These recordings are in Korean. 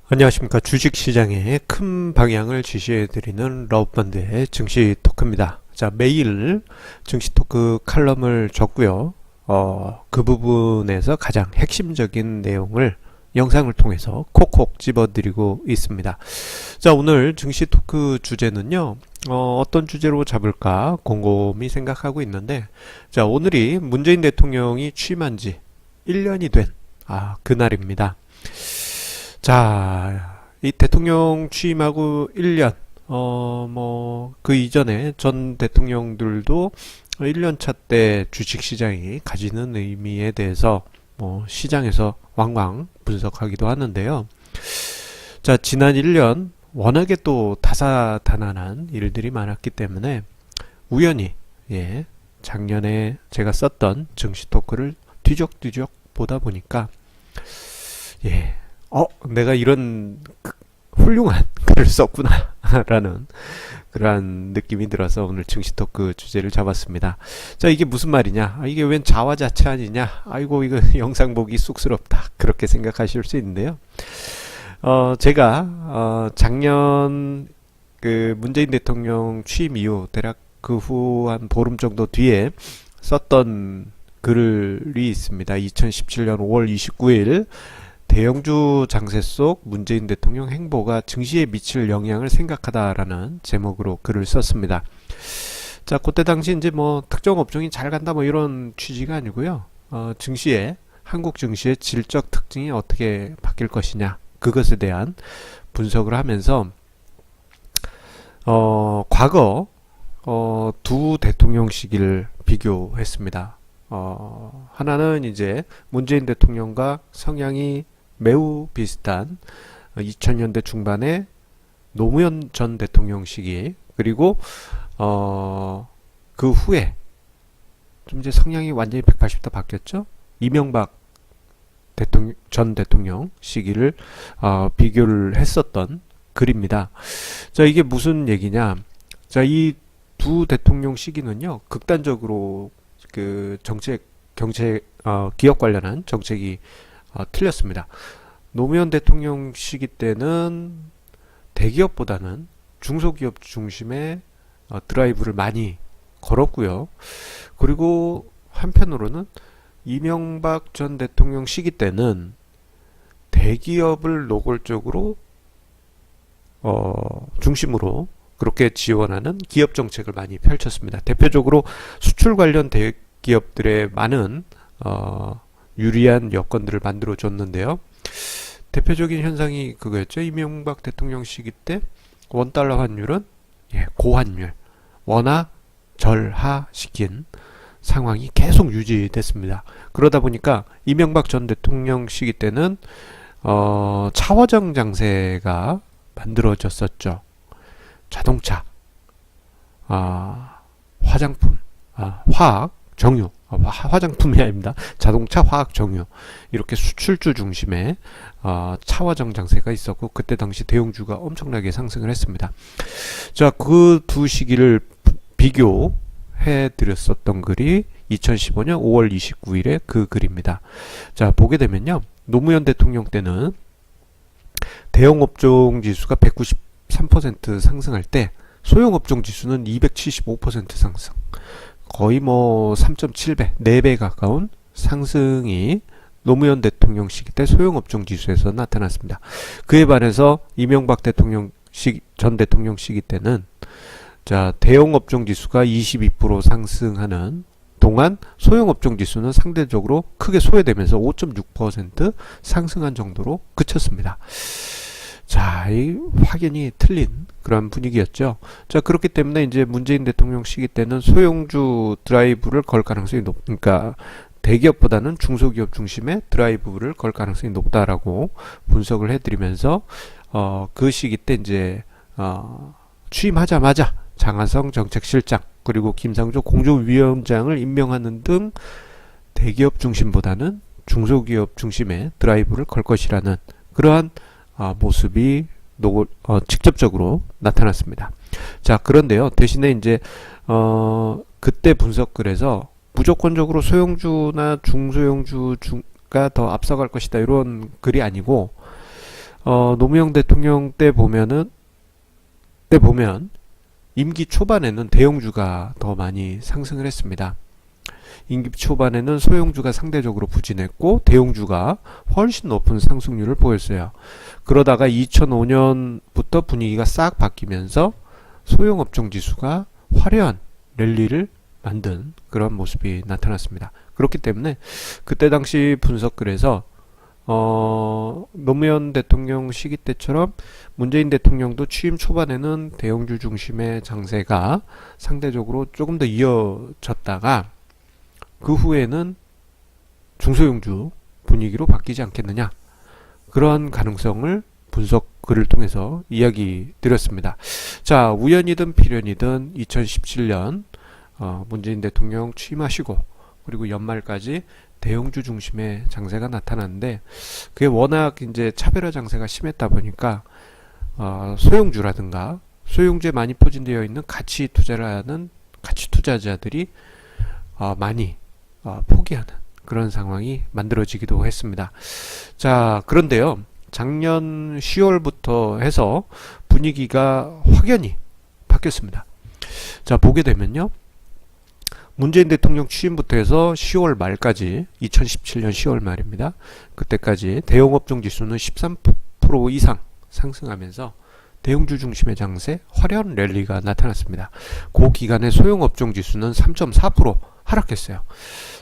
안녕하십니까. 주식시장의 큰 방향을 지시해드리는 러브펀드의 증시 토크입니다. 자, 매일 증시 토크 칼럼을 줬고요. 그 부분에서 가장 핵심적인 내용을 영상을 통해서 콕콕 집어드리고 있습니다. 자, 오늘 증시 토크 주제는요. 어떤 주제로 잡을까 곰곰이 생각하고 있는데, 자, 오늘이 문재인 대통령이 취임한 지 1년이 된 그날입니다. 자, 이 대통령 취임하고 1년, 그 이전에 전 대통령들도 1년차 때 주식시장이 가지는 의미에 대해서 시장에서 왕왕 분석하기도 하는데요. 자, 지난 1년 워낙에 또 다사다난한 일들이 많았기 때문에 우연히, 작년에 제가 썼던 증시 토크를 뒤적뒤적 보다 보니까, 내가 이런 훌륭한 글을 썼구나 라는 그러한 느낌이 들어서 오늘 증시 토크 주제를 잡았습니다. 자, 이게 무슨 말이냐? 이게 웬 자화자찬 아니냐? 아이고, 이거 영상 보기 쑥스럽다, 그렇게 생각하실 수 있는데요. 제가 작년 그 문재인 대통령 취임 이후 대략 그 후 한 보름 정도 뒤에 썼던 글이 있습니다. 2017년 5월 29일 대형주 장세 속 문재인 대통령 행보가 증시에 미칠 영향을 생각하다라는 제목으로 글을 썼습니다. 자, 그때 당시 이제 특정 업종이 잘 간다 이런 취지가 아니고요. 한국 증시의 질적 특징이 어떻게 바뀔 것이냐, 그것에 대한 분석을 하면서 과거 두 대통령 시기를 비교했습니다. 하나는 이제 문재인 대통령과 성향이 매우 비슷한 2000년대 중반의 노무현 전 대통령 시기, 그리고 그 후에 좀 이제 성향이 완전히 180도 바뀌었죠. 이명박 전 대통령 시기를 비교를 했었던 글입니다. 자, 이게 무슨 얘기냐? 자, 이 두 대통령 시기는요, 극단적으로 그 기업 관련한 정책이 틀렸습니다. 노무현 대통령 시기 때는 대기업보다는 중소기업 중심의 드라이브를 많이 걸었고요. 그리고 한편으로는 이명박 전 대통령 시기 때는 대기업을 노골적으로 중심으로 그렇게 지원하는 기업 정책을 많이 펼쳤습니다. 대표적으로 수출 관련 대기업들의 많은 유리한 여건들을 만들어 줬는데요. 대표적인 현상이 그거였죠. 이명박 대통령 시기 때 원달러 환율은 고환율, 원화 절하시킨 상황이 계속 유지됐습니다. 그러다 보니까 이명박 전 대통령 시기 때는 차화정 장세가 만들어졌었죠. 자동차, 화장품, 화학, 정유, 화장품이 아닙니다. 자동차, 화학, 정유, 이렇게 수출주 중심의 차화정 장세가 있었고, 그때 당시 대형주가 엄청나게 상승을 했습니다. 자, 그 두 시기를 비교해 드렸었던 글이 2015년 5월 29일에 그 글입니다. 자, 보게 되면요, 노무현 대통령 때는 대형업종 지수가 193% 상승할 때 소형업종 지수는 275% 상승, 거의 3.7배, 4배 가까운 상승이 노무현 대통령 시기 때 소형업종 지수에서 나타났습니다. 그에 반해서 이명박 전 대통령 시기 때는 자, 대형업종 지수가 22% 상승하는 동안 소형업종 지수는 상대적으로 크게 소외되면서 5.6% 상승한 정도로 그쳤습니다. 자, 이 확연히 틀린 그런 분위기였죠. 자, 그렇기 때문에 이제 문재인 대통령 시기 때는 소형주 드라이브를 걸 가능성이 그러니까 대기업보다는 중소기업 중심의 드라이브를 걸 가능성이 높다라고 분석을 해드리면서 그 시기 때 이제 취임하자마자 장하성 정책실장 그리고 김상조 공조위원장을 임명하는 등 대기업 중심보다는 중소기업 중심의 드라이브를 걸 것이라는 그러한 모습이 직접적으로 나타났습니다. 자, 그런데요, 대신에 이제 그때 분석글에서 무조건적으로 소형주나 중소형주가 더 앞서갈 것이다 이런 글이 아니고 노무현 대통령 때 보면 임기 초반에는 대형주가 더 많이 상승을 했습니다. 임기 초반에는 소형주가 상대적으로 부진했고 대형주가 훨씬 높은 상승률을 보였어요. 그러다가 2005년부터 분위기가 싹 바뀌면서 소형업종 지수가 화려한 랠리를 만든 그런 모습이 나타났습니다. 그렇기 때문에 그때 당시 분석글에서 노무현 대통령 시기 때처럼 문재인 대통령도 취임 초반에는 대형주 중심의 장세가 상대적으로 조금 더 이어졌다가 그 후에는 중소형주 분위기로 바뀌지 않겠느냐, 그러한 가능성을 분석글을 통해서 이야기 드렸습니다. 자, 우연이든 필연이든 2017년 문재인 대통령 취임하시고 그리고 연말까지 대형주 중심의 장세가 나타났는데, 그게 워낙 이제 차별화 장세가 심했다 보니까 소형주라든가 소형주에 많이 포진되어 있는 가치 투자를 하는 가치 투자자들이 많이 포기하는 그런 상황이 만들어지기도 했습니다. 자, 그런데요, 작년 10월부터 해서 분위기가 확연히 바뀌었습니다. 자, 보게 되면요, 문재인 대통령 취임부터 해서 10월 말까지, 2017년 10월 말입니다. 그때까지 대형업종 지수는 13% 이상 상승하면서 대형주 중심의 장세, 화려한 랠리가 나타났습니다. 그 기간에 소형업종 지수는 3.4% 하락했어요.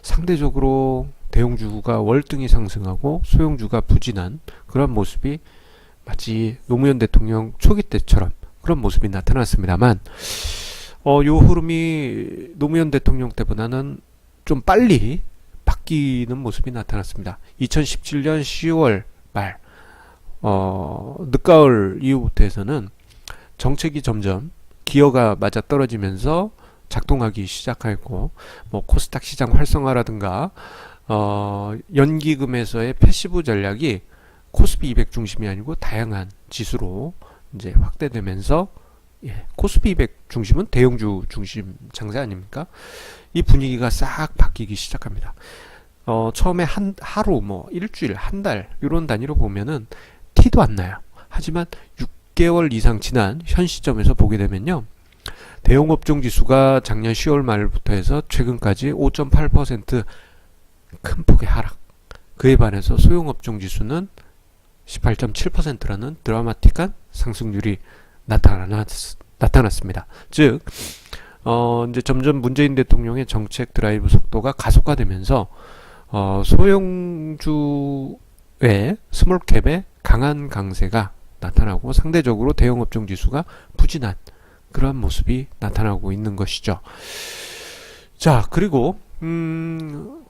상대적으로 대형주가 월등히 상승하고 소형주가 부진한 그런 모습이 마치 노무현 대통령 초기 때처럼 그런 모습이 나타났습니다만, 요 흐름이 노무현 대통령 때보다는 좀 빨리 바뀌는 모습이 나타났습니다. 2017년 10월 말, 늦가을 이후부터 해서는 정책이 점점 기여가 맞아 떨어지면서 작동하기 시작하고, 뭐 코스닥 시장 활성화라든가 연기금에서의 패시브 전략이 코스피 200 중심이 아니고 다양한 지수로 이제 확대되면서, 코스피 200 중심은 대형주 중심 장세 아닙니까? 이 분위기가 싹 바뀌기 시작합니다. 처음에 하루, 뭐 일주일, 한 달 이런 단위로 보면은 티도 안 나요. 하지만 6개월 이상 지난 현 시점에서 보게 되면요, 대형업종 지수가 작년 10월 말부터 해서 최근까지 5.8% 큰 폭의 하락. 그에 반해서 소형업종 지수는 18.7%라는 드라마틱한 상승률이 나타났습니다. 즉, 이제 점점 문재인 대통령의 정책 드라이브 속도가 가속화되면서 소형주의 스몰캡의 강한 강세가 나타나고 상대적으로 대형업종 지수가 부진한 그런 모습이 나타나고 있는 것이죠. 자, 그리고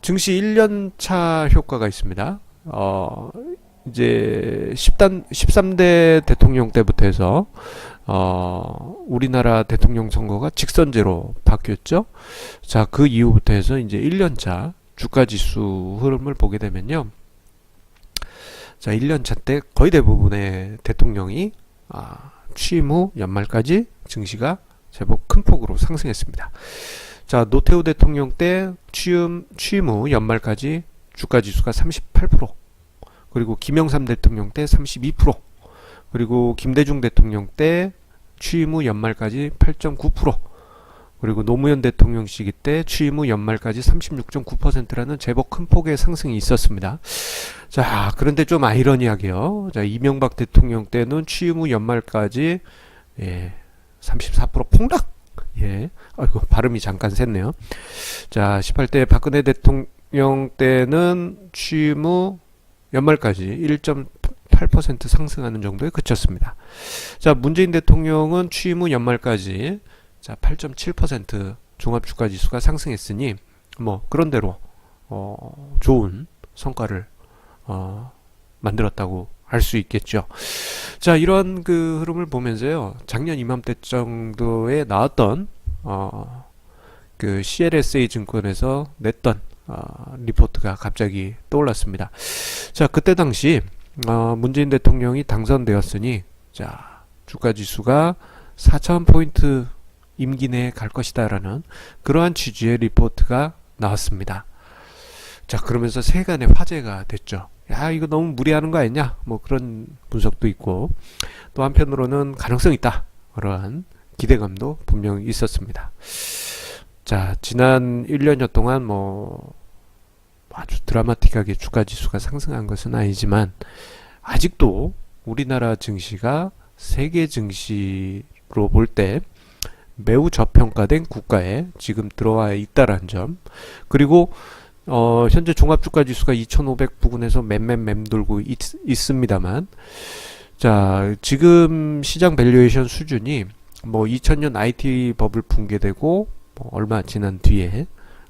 증시 1년차 효과가 있습니다. 이제 13대 대통령 때부터 해서 우리나라 대통령 선거가 직선제로 바뀌었죠. 자, 그 이후부터 해서 이제 1년차 주가지수 흐름을 보게 되면요, 자, 1년차 때 거의 대부분의 대통령이 취임 후 연말까지 증시가 제법 큰 폭으로 상승했습니다. 자, 노태우 대통령 때 취임 후 연말까지 주가지수가 38%, 그리고 김영삼 대통령 때 32%, 그리고 김대중 대통령 때 취임 후 연말까지 8.9%, 그리고 노무현 대통령 시기 때 취임 후 연말까지 36.9%라는 제법 큰 폭의 상승이 있었습니다. 자, 그런데 좀 아이러니하게요, 자, 이명박 대통령 때는 취임 후 연말까지 34% 폭락. 아이고, 발음이 잠깐 샜네요. 자, 18대 박근혜 대통령 때는 취임 후 연말까지 1.8% 상승하는 정도에 그쳤습니다. 자, 문재인 대통령은 취임 후 연말까지 8.7% 종합주가지수가 상승했으니, 뭐 그런대로 좋은 성과를 만들었다고 할 수 있겠죠. 자, 이런 그 흐름을 보면서요, 작년 이맘때 정도에 나왔던 그 CLSA 증권에서 냈던 리포트가 갑자기 떠올랐습니다. 자, 그때 당시 문재인 대통령이 당선되었으니, 자, 주가지수가 4,000포인트 임기 내에 갈 것이다 라는 그러한 취지의 리포트가 나왔습니다. 자, 그러면서 세간의 화제가 됐죠. 야, 이거 너무 무리하는 거 아니냐? 뭐 그런 분석도 있고, 또 한편으로는 가능성 있다. 그러한 기대감도 분명히 있었습니다. 자, 지난 1년여 동안 뭐 아주 드라마틱하게 주가 지수가 상승한 것은 아니지만 아직도 우리나라 증시가 세계 증시로 볼 때 매우 저평가된 국가에 지금 들어와 있다는 점, 그리고 현재 종합주가지수가 2500 부근에서 맴돌고 있습니다만, 자, 지금 시장 밸류에이션 수준이 뭐 2000년 IT 버블 붕괴되고 뭐 얼마 지난 뒤에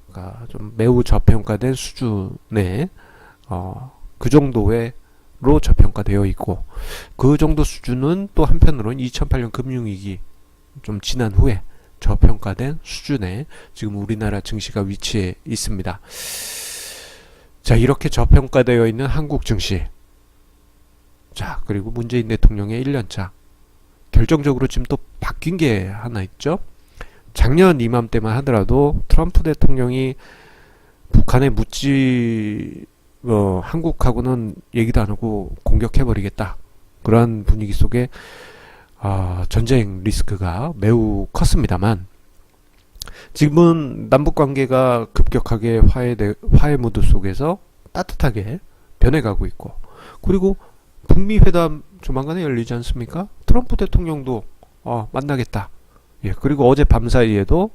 그러니까 좀 매우 저평가된 수준의 그 정도로 저평가되어 있고, 그 정도 수준은 또 한편으로는 2008년 금융위기 좀 지난 후에 저평가된 수준에 지금 우리나라 증시가 위치해 있습니다. 자, 이렇게 저평가되어 있는 한국 증시, 자, 그리고 문재인 대통령의 1년차 결정적으로 지금 또 바뀐 게 하나 있죠. 작년 이맘때만 하더라도 트럼프 대통령이 북한에 묻지 한국하고는 얘기도 안 하고 공격해버리겠다, 그러한 분위기 속에 전쟁 리스크가 매우 컸습니다만, 지금은 남북관계가 급격하게 화해 무드 속에서 따뜻하게 변해가고 있고, 그리고 북미 회담 조만간에 열리지 않습니까? 트럼프 대통령도 만나겠다. 예, 그리고 어제 밤 사이에도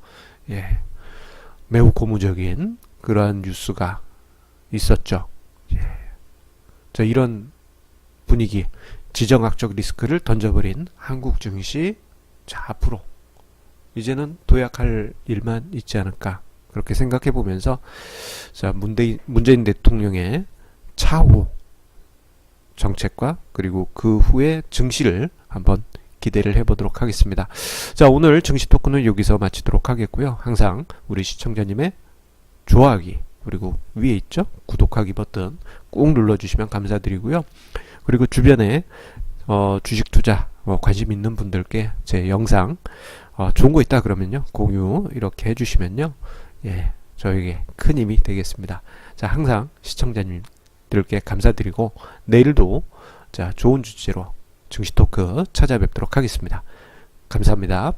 매우 고무적인 그러한 뉴스가 있었죠. 예. 자, 이런 분위기, 지정학적 리스크를 던져버린 한국 증시, 자, 앞으로 이제는 도약할 일만 있지 않을까, 그렇게 생각해 보면서, 자, 문재인 대통령의 차후 정책과 그리고 그 후에 증시를 한번 기대를 해보도록 하겠습니다. 자, 오늘 증시 토크는 여기서 마치도록 하겠고요. 항상 우리 시청자님의 좋아하기, 그리고 위에 있죠? 구독하기 버튼 꼭 눌러주시면 감사드리고요. 그리고 주변에 주식 투자 관심 있는 분들께 제 영상 좋은 거 있다 그러면요, 공유 이렇게 해주시면요, 예, 저에게 큰 힘이 되겠습니다. 자, 항상 시청자님들께 감사드리고, 내일도 자, 좋은 주제로 증시 토크 찾아뵙도록 하겠습니다. 감사합니다.